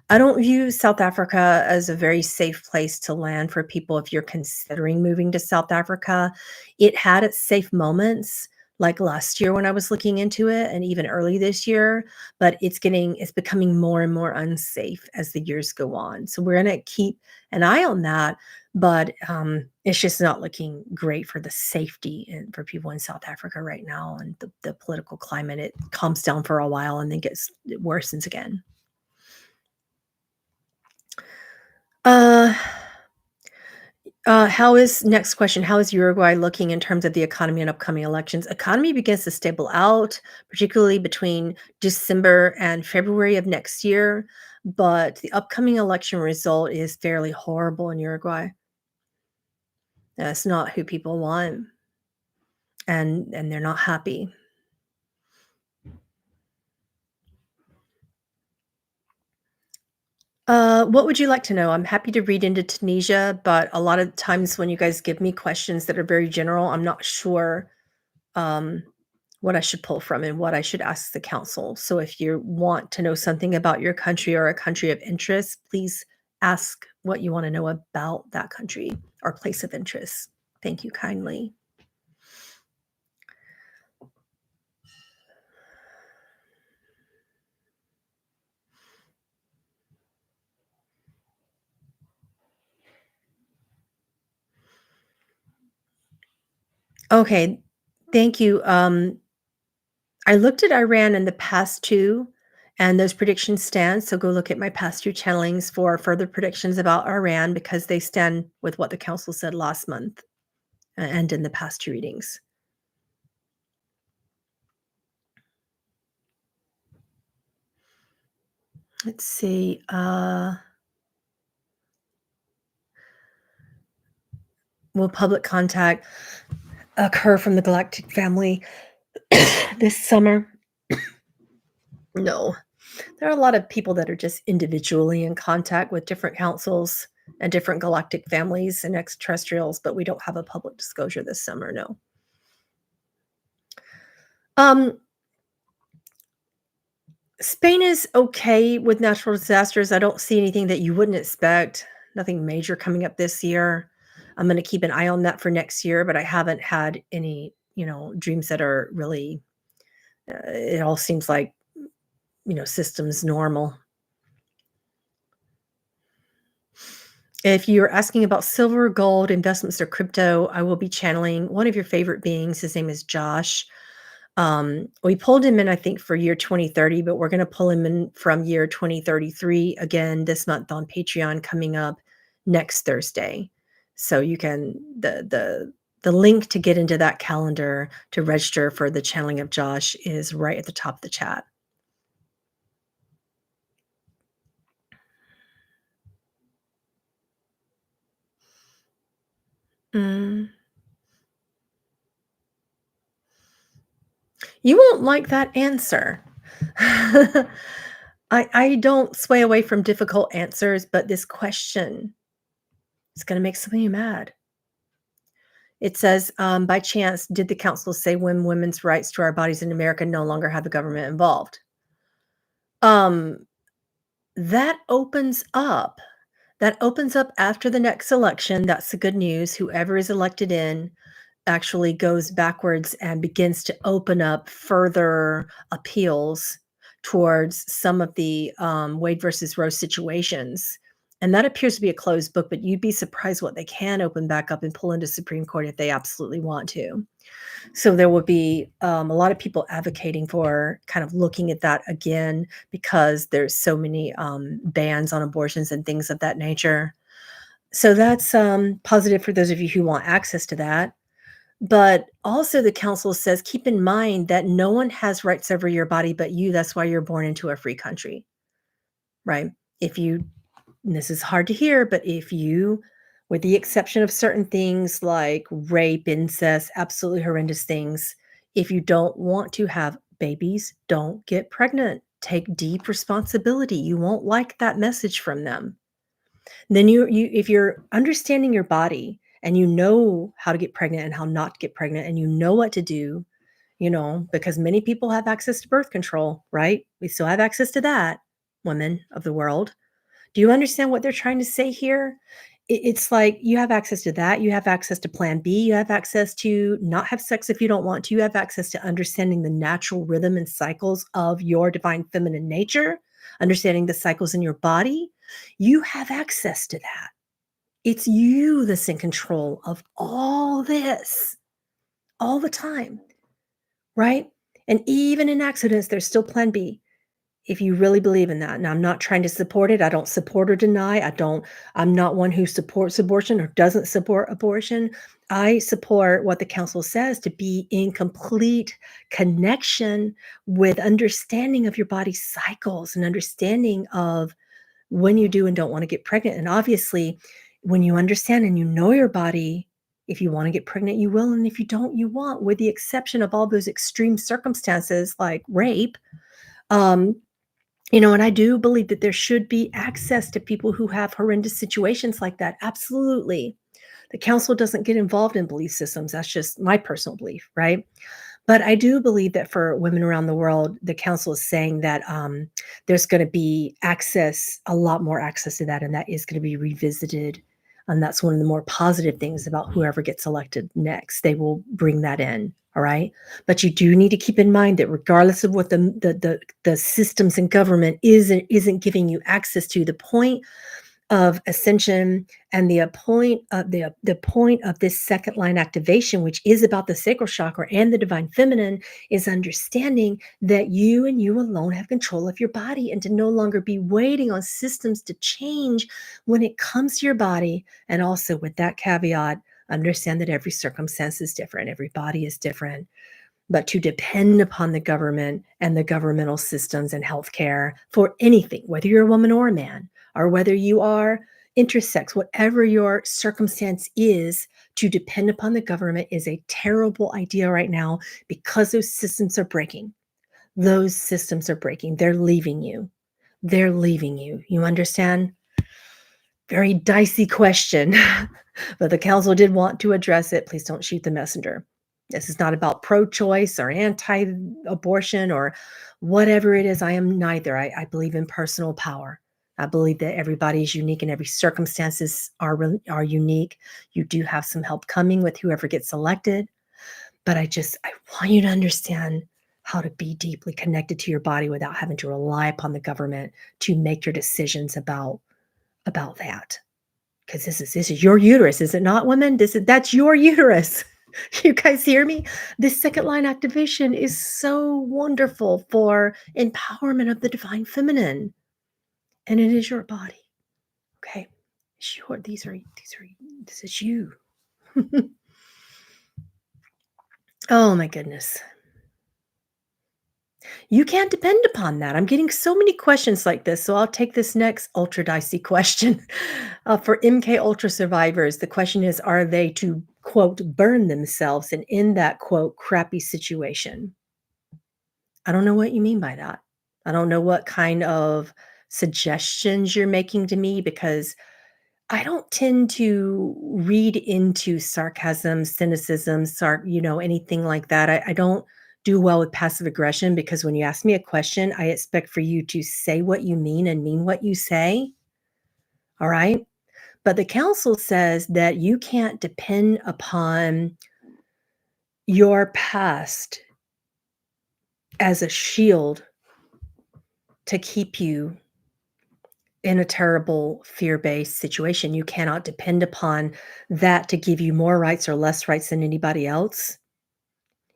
I don't view South Africa as a very safe place to land for people if you're considering moving to South Africa. It had its safe moments, like last year when I was looking into it, and even early this year, but it's becoming more and more unsafe as the years go on. So we're gonna keep an eye on that, but it's just not looking great for the safety and for people in South Africa right now, and the political climate. It calms down for a while and then it worsens again. Uh, how is next question, how is Uruguay looking in terms of the economy and upcoming elections? Economy begins to stable out, particularly between December and February of next year, but the upcoming election result is fairly horrible in Uruguay. That's not who people want, and they're not happy. What would you like to know? I'm happy to read into Tunisia, but a lot of times when you guys give me questions that are very general, I'm not sure um, what I should pull from and what I should ask the council. So if you want to know something about your country or a country of interest, please ask what you want to know about that country or place of interest. Thank you kindly. Okay, thank you. I looked at Iran in the past too, and those predictions stand. So go look at my past two channelings for further predictions about Iran because they stand with what the council said last month and in the past two readings. Let's see. Will public contact occur from the Galactic family this summer? No. There are a lot of people that are just individually in contact with different councils and different galactic families and extraterrestrials, but we don't have a public disclosure this summer, no. Um, Spain is okay with natural disasters. I don't see anything that you wouldn't expect. Nothing major coming up this year. I'm gonna keep an eye on that for next year, but I haven't had any, dreams that are really it all seems like, systems normal. If you're asking about silver, gold, investments, or crypto, I will be channeling one of your favorite beings. His name is Josh. We pulled him in, I think, for year 2030, but we're going to pull him in from year 2033 again this month on Patreon coming up next Thursday. So you can the link to get into that calendar to register for the channeling of Josh is right at the top of the chat. Mm. You won't like that answer. I don't sway away from difficult answers, but this question is going to make some of you mad. It says, by chance, did the council say when women's rights to our bodies in America no longer have the government involved? Um, that opens up. That opens up after the next election. That's the good news. Whoever is elected in actually goes backwards and begins to open up further appeals towards some of the Wade versus Roe situations. And that appears to be a closed book, but you'd be surprised what they can open back up and pull into Supreme Court if they absolutely want to. So there will be a lot of people advocating for kind of looking at that again because there's so many bans on abortions and things of that nature. So that's positive for those of you who want access to that. But also the council says, keep in mind that no one has rights over your body but you. That's why you're born into a free country, right? If you, and this is hard to hear, but if you, with the exception of certain things like rape, incest, absolutely horrendous things, if you don't want to have babies, don't get pregnant. Take deep responsibility. You won't like that message from them. Then you if you're understanding your body and you know how to get pregnant and how not to get pregnant and you know what to do, because many people have access to birth control, right? We still have access to that, women of the world. Do you understand what they're trying to say here? It's like you have access to that. You have access to plan B. You have access to not have sex if you don't want to. You have access to understanding the natural rhythm and cycles of your divine feminine nature, understanding the cycles in your body. You have access to that. It's you that's in control of all this all the time, right? And even in accidents, there's still plan B if you really believe in that. Now, I'm not trying to support it. I don't support or deny. I'm not one who supports abortion or doesn't support abortion. I support what the council says to be in complete connection with understanding of your body's cycles and understanding of when you do and don't want to get pregnant. And obviously, when you understand and you know your body, if you want to get pregnant, you will. And if you don't, you won't, with the exception of all those extreme circumstances like rape. Um, and I do believe that there should be access to people who have horrendous situations like that. Absolutely. The council doesn't get involved in belief systems. That's just my personal belief, right? But I do believe that for women around the world, the council is saying that there's going to be a lot more access to that, and that is going to be revisited. And that's one of the more positive things about whoever gets elected next. They will bring that in. All right. But you do need to keep in mind that regardless of what the systems in government isn't giving you access to, the point of ascension and the point of this second line activation, which is about the sacral chakra and the divine feminine, is understanding that you and you alone have control of your body and to no longer be waiting on systems to change when it comes to your body. And also with that caveat, understand that every circumstance is different, every body is different. But to depend upon the government and the governmental systems and healthcare for anything, whether you're a woman or a man, or whether you are intersex, whatever your circumstance is, to depend upon the government is a terrible idea right now because those systems are breaking. Those systems are breaking. They're leaving you. They're leaving you. You understand? Very dicey question, but the council did want to address it. Please don't shoot the messenger. This is not about pro-choice or anti-abortion or whatever it is. I am neither. I believe in personal power. I believe that everybody is unique and every circumstances are unique. You do have some help coming with whoever gets elected, but I want you to understand how to be deeply connected to your body without having to rely upon the government to make your decisions about that. Because this is your uterus, is it not, women? That's your uterus. You guys hear me? This second line activation is so wonderful for empowerment of the divine feminine, and it is your body. Okay. Sure, this is you. Oh my goodness. You can't depend upon that. I'm getting so many questions like this, so I'll take this next ultra dicey question. For MK Ultra survivors, the question is, are they to, quote, burn themselves and in that, quote, crappy situation? I don't know what you mean by that. I don't know what kind of suggestions you're making to me because I don't tend to read into sarcasm, cynicism, anything like that. I don't do well with passive aggression because when you ask me a question, I expect for you to say what you mean and mean what you say. All right. But the council says that you can't depend upon your past as a shield to keep you in a terrible fear-based situation. You cannot depend upon that to give you more rights or less rights than anybody else.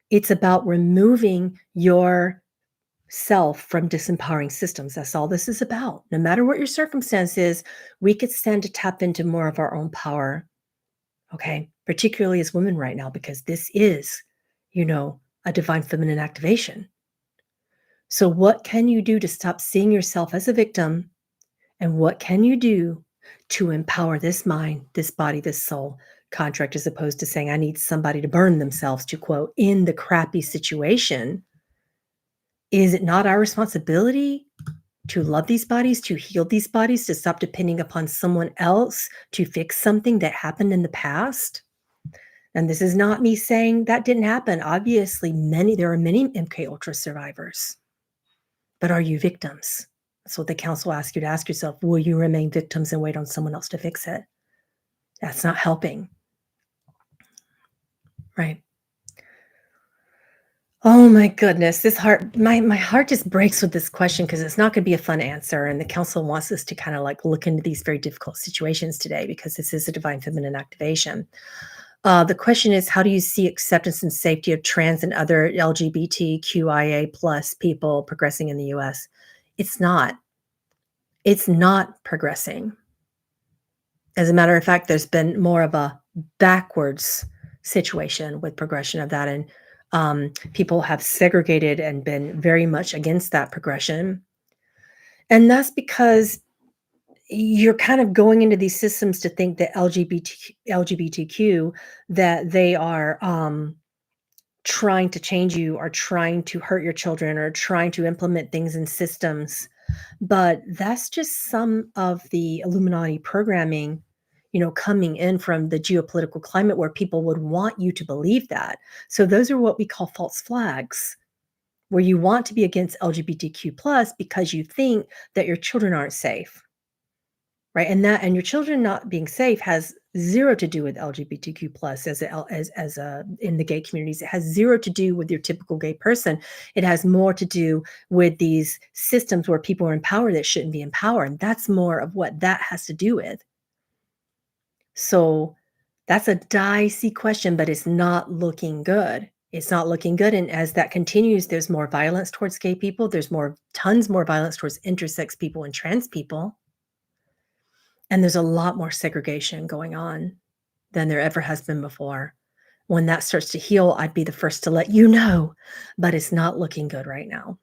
It's about removing yourself from disempowering systems. That's all this is about. No matter what your circumstance is, we could stand to tap into more of our own power, okay? Particularly as women right now, because this is, a divine feminine activation. So what can you do to stop seeing yourself as a victim? And what can you do to empower this mind, this body, this soul contract, as opposed to saying, I need somebody to burn themselves to quote, in the crappy situation? Is it not our responsibility to love these bodies, to heal these bodies, to stop depending upon someone else to fix something that happened in the past? And this is not me saying that didn't happen. Obviously, there are many MK Ultra survivors, but are you victims? That's what the council asks you to ask yourself. Will you remain victims and wait on someone else to fix it? That's not helping, right? Oh my goodness, my heart just breaks with this question because it's not going to be a fun answer. And the council wants us to kind of like look into these very difficult situations today because this is a divine feminine activation. The question is, how do you see acceptance and safety of trans and other LGBTQIA plus people progressing in the US? It's not. It's not progressing. As a matter of fact, there's been more of a backwards situation with progression of that, and people have segregated and been very much against that progression. And that's because you're kind of going into these systems to think that LGBTQ, that they are trying to change you or trying to hurt your children or trying to implement things in systems. But that's just some of the Illuminati programming, coming in from the geopolitical climate where people would want you to believe that. So those are what we call false flags, where you want to be against LGBTQ plus because you think that your children aren't safe. Right, and your children not being safe has 0 to do with LGBTQ plus as a in the gay communities. It has 0 to do with your typical gay person. It has more to do with these systems where people are in power that shouldn't be in power, and that's more of what that has to do with. So, that's a dicey question, but it's not looking good. It's not looking good, and as that continues, there's more violence towards gay people, there's tons more violence towards intersex people and trans people. And there's a lot more segregation going on than there ever has been before. When that starts to heal, I'd be the first to let you know, but it's not looking good right now.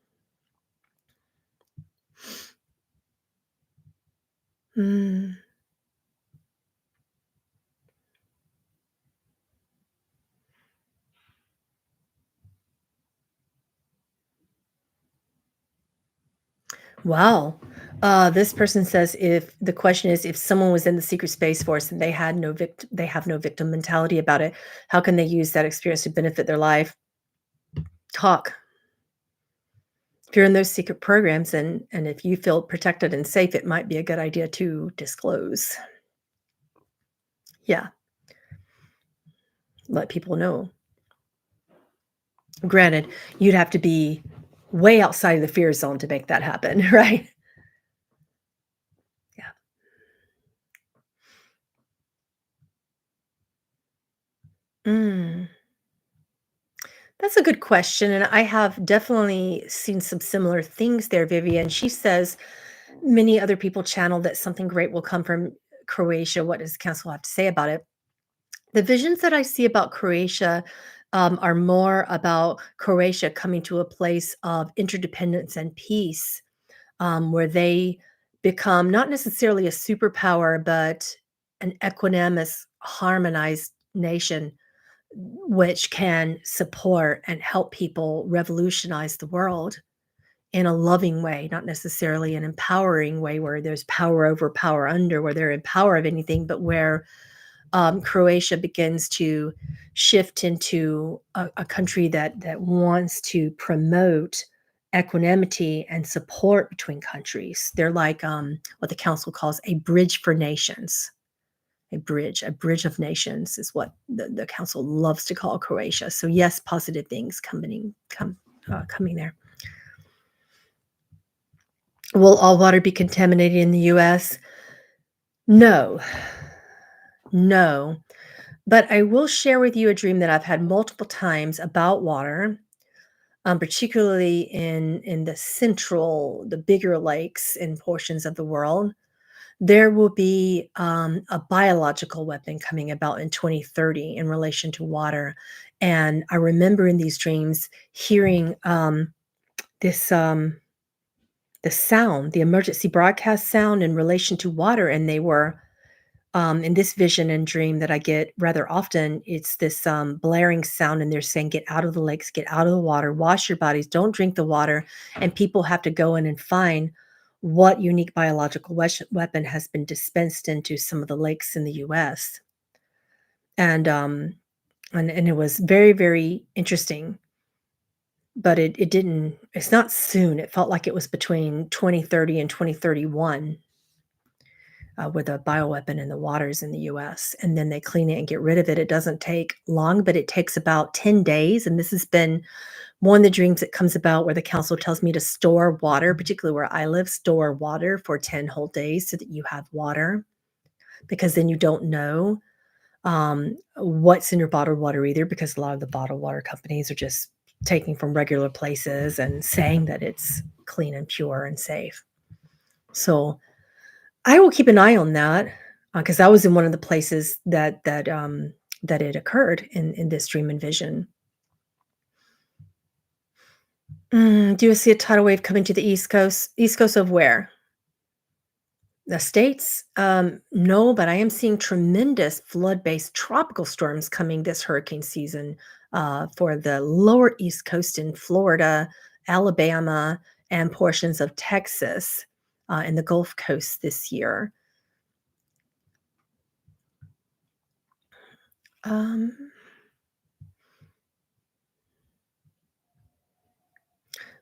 Mm. Wow. This person says if the question is if someone was in the secret space force and they have no victim mentality about it, how can they use that experience to benefit their life? Talk. If you're in those secret programs and if you feel protected and safe, it might be a good idea to disclose. Yeah, let people know. Granted, you'd have to be way outside of the fear zone to make that happen, right? Yeah. Mm. That's a good question, and I have definitely seen some similar things there, Vivian. She says many other people channel that something great will come from Croatia. What does the council have to say about it? The visions that I see about Croatia are more about Croatia coming to a place of interdependence and peace, where they become not necessarily a superpower, but an equanimous, harmonized nation which can support and help people revolutionize the world in a loving way, not necessarily an empowering way where there's power over, power under, where they're in power of anything, but where Croatia begins to shift into a country that wants to promote equanimity and support between countries. They're like what the council calls a bridge for nations. A bridge of nations is what the council loves to call Croatia. So yes, positive things coming there. Will all water be contaminated in the U.S.? No, no. But I will share with you a dream that I've had multiple times about water, particularly in the bigger lakes in portions of the world. There will be a biological weapon coming about in 2030 in relation to water. And I remember in these dreams hearing this the sound, the emergency broadcast sound in relation to water, and they were in this vision and dream that I get rather often, it's this blaring sound, and they're saying, "Get out of the lakes, get out of the water, wash your bodies, don't drink the water." And people have to go in and find what unique biological weapon has been dispensed into some of the lakes in the U.S. And and it was very, very interesting, but it didn't. It's not soon. It felt like it was between 2030 and 2031 with a bioweapon in the waters in the US, and then they clean it and get rid of it. It doesn't take long, but it takes about 10 days. And this has been one of the dreams that comes about where the council tells me to store water, particularly where I live, store water for 10 whole days so that you have water, because then you don't know what's in your bottled water either, because a lot of the bottled water companies are just taking from regular places and saying that it's clean and pure and safe. So I will keep an eye on that, because I was in one of the places that it occurred in this dream and vision. Do you see a tidal wave coming to the East Coast? East Coast of where? The States? No, but I am seeing tremendous flood-based tropical storms coming this hurricane season, for the lower East Coast in Florida, Alabama, and portions of Texas, and the Gulf Coast this year. Um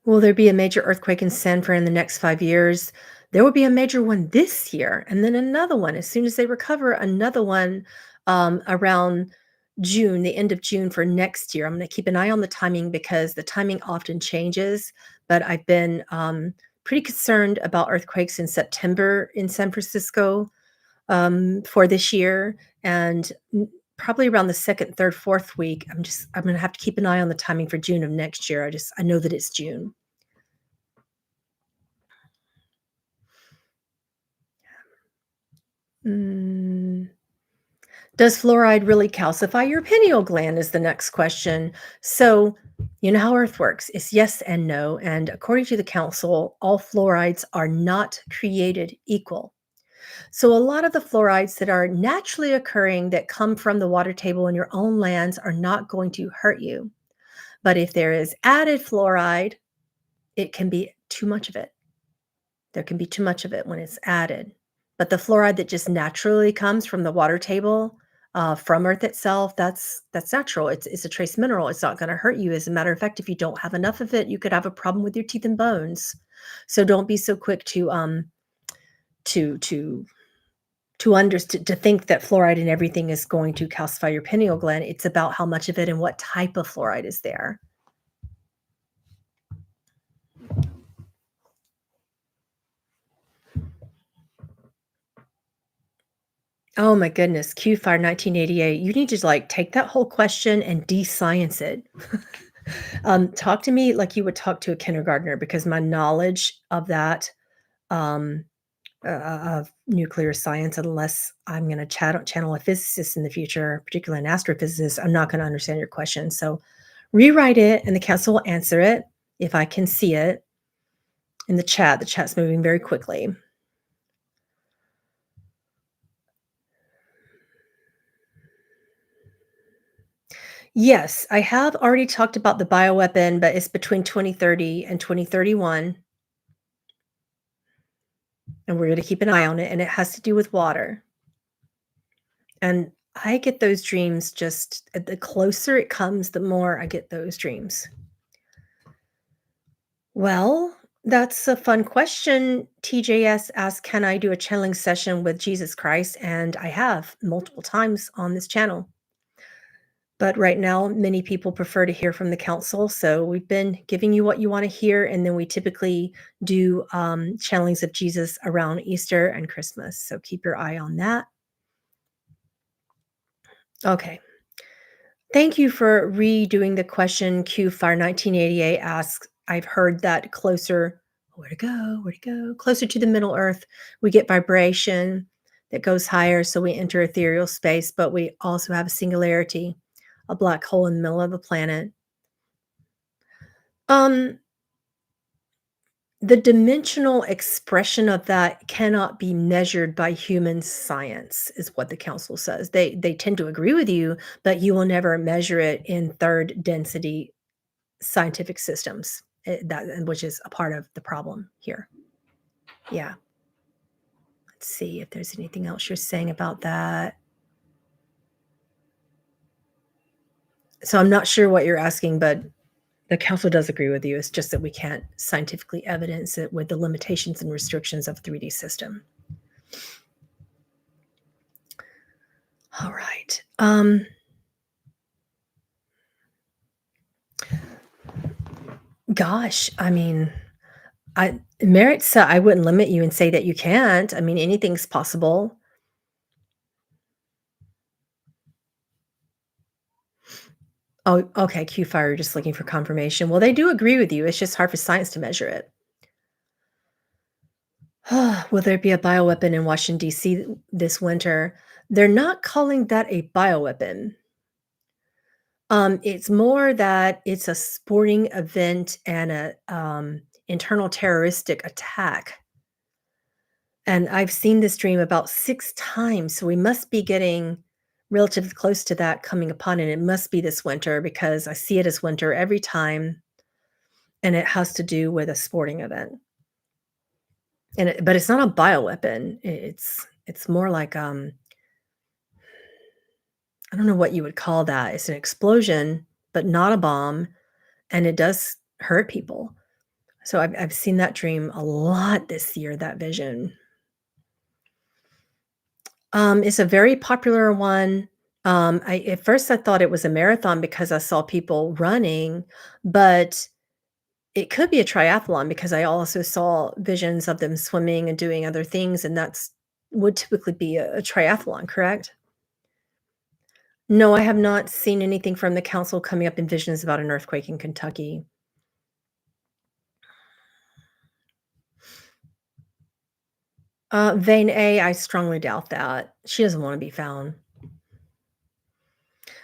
Will there be a major earthquake in San Fran in the next 5 years? There will be a major one this year, and then another one as soon as they recover, another one, around June, the end of June for next year. I'm gonna keep an eye on the timing because the timing often changes, but I've been, pretty concerned about earthquakes in September in San Francisco, for this year, and probably around the 2nd, 3rd, 4th week. I'm gonna have to keep an eye on the timing for June of next year. I know that it's June. Mm, does fluoride really calcify your pineal gland is the next question. So, you know how Earth works. It's yes and no. And according to the council, all fluorides are not created equal. So, a lot of the fluorides that are naturally occurring that come from the water table in your own lands are not going to hurt you. But if there is added fluoride, it can be too much of it. There can be too much of it when it's added. But the fluoride that just naturally comes from the water table, from Earth itself, that's natural. It's a trace mineral. It's not gonna hurt you. As a matter of fact, if you don't have enough of it, you could have a problem with your teeth and bones. So don't be so quick to to to think that fluoride in everything is going to calcify your pineal gland. It's about how much of it and what type of fluoride is there. Oh my goodness, Q Fire 1988. You need to like take that whole question and de-science it. Talk to me like you would talk to a kindergartner because my knowledge of that, um, of nuclear science, unless I'm gonna channel a physicist in the future, particularly an astrophysicist, I'm not gonna understand your question. So rewrite it and the council will answer it if I can see it in the chat. The chat's moving very quickly. Yes, I have already talked about the bioweapon, but it's between 2030 and 2031, and we're gonna keep an eye on it, and it has to do with water. And I get those dreams just the closer it comes, the more I get those dreams. Well, that's a fun question. TJS asked, "Can I do a channeling session with Jesus Christ?" And I have multiple times on this channel. But right now, many people prefer to hear from the council. So we've been giving you what you want to hear. And then we typically do channelings of Jesus around Easter and Christmas. So keep your eye on that. Okay. Thank you for redoing the question. Q Fire 1988 asks, I've heard that closer, where to go, where to go, closer to the middle earth, we get vibration that goes higher. So we enter ethereal space, but we also have a singularity, a black hole in the middle of the planet. Um, the dimensional expression of that cannot be measured by human science, is what the council says. They tend to agree with you, but you will never measure it in third density scientific systems, which is a part of the problem here. Yeah. Let's see if there's anything else you're saying about that. So I'm not sure what you're asking, but the council does agree with you. It's just that we can't scientifically evidence it with the limitations and restrictions of a 3D system. All right. Gosh, I mean, I wouldn't limit you and say that you can't. I mean, anything's possible. Oh, okay. Q Fire, just looking for confirmation. Well, they do agree with you. It's just hard for science to measure it. Will there be a bioweapon in Washington, D.C. this winter? They're not calling that a bioweapon. It's more that it's a sporting event and a internal terroristic attack. And I've seen this dream about 6 times, so we must be getting relatively close to that coming upon it. It must be this winter because I see it as winter every time, and it has to do with a sporting event. But it's not a bioweapon. It's more like, I don't know what you would call that. It's an explosion, but not a bomb, and it does hurt people. So I've seen that dream a lot this year, that vision. It's a very popular one. At first I thought it was a marathon because I saw people running, but it could be a triathlon because I also saw visions of them swimming and doing other things, and that's would typically be a triathlon, correct? No, I have not seen anything from the council coming up in visions about an earthquake in Kentucky. Vein A, I strongly doubt that. She doesn't wanna be found.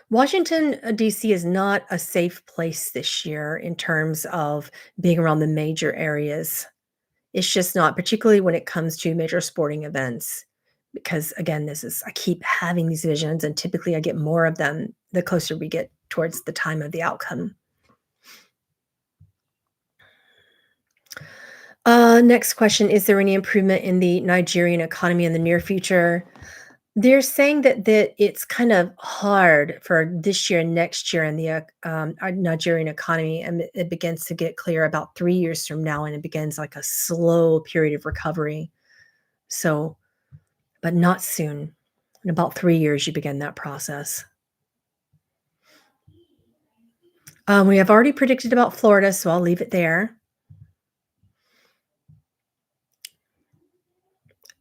Washington, D.C. is not a safe place this year in terms of being around the major areas. It's just not, particularly when it comes to major sporting events. Because again, I keep having these visions, and typically I get more of them the closer we get towards the time of the outcome. Next question. Is there any improvement in the Nigerian economy in the near future? They're saying that it's kind of hard for this year and next year in the, Nigerian economy, and it begins to get clear about 3 years from now, and it begins like a slow period of recovery. So but not soon. In about 3 years, you begin that process. We have already predicted about Florida, so I'll leave it there.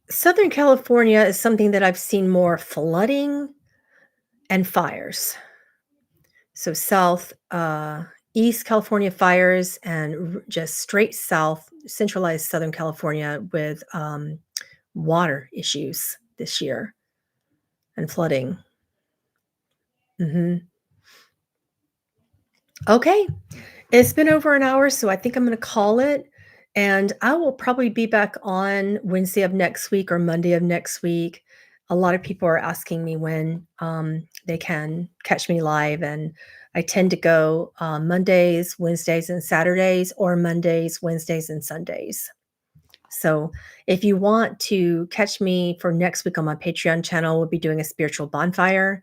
Southern California is something that I've seen more flooding and fires. So south, East California fires and just straight south, centralized Southern California with water issues this year and flooding. Hmm. Okay. It's been over an hour, so I think I'm going to call it. And I will probably be back on Wednesday of next week or Monday of next week. A lot of people are asking me when they can catch me live. And I tend to go Mondays, Wednesdays, and Saturdays, or Mondays, Wednesdays, and Sundays. So if you want to catch me for next week on my Patreon channel, we'll be doing a spiritual bonfire.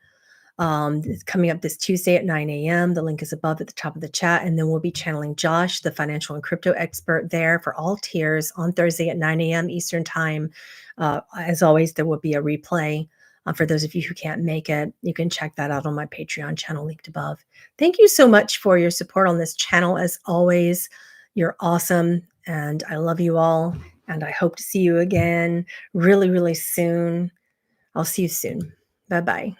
It's coming up this Tuesday at 9 a.m. The link is above at the top of the chat. And then we'll be channeling Josh, the financial and crypto expert, there for all tiers on Thursday at 9 a.m. Eastern Time. As always, there will be a replay. For those of you who can't make it, you can check that out on my Patreon channel linked above. Thank you so much for your support on this channel. As always, you're awesome. And I love you all. And I hope to see you again really, really soon. I'll see you soon. Bye-bye.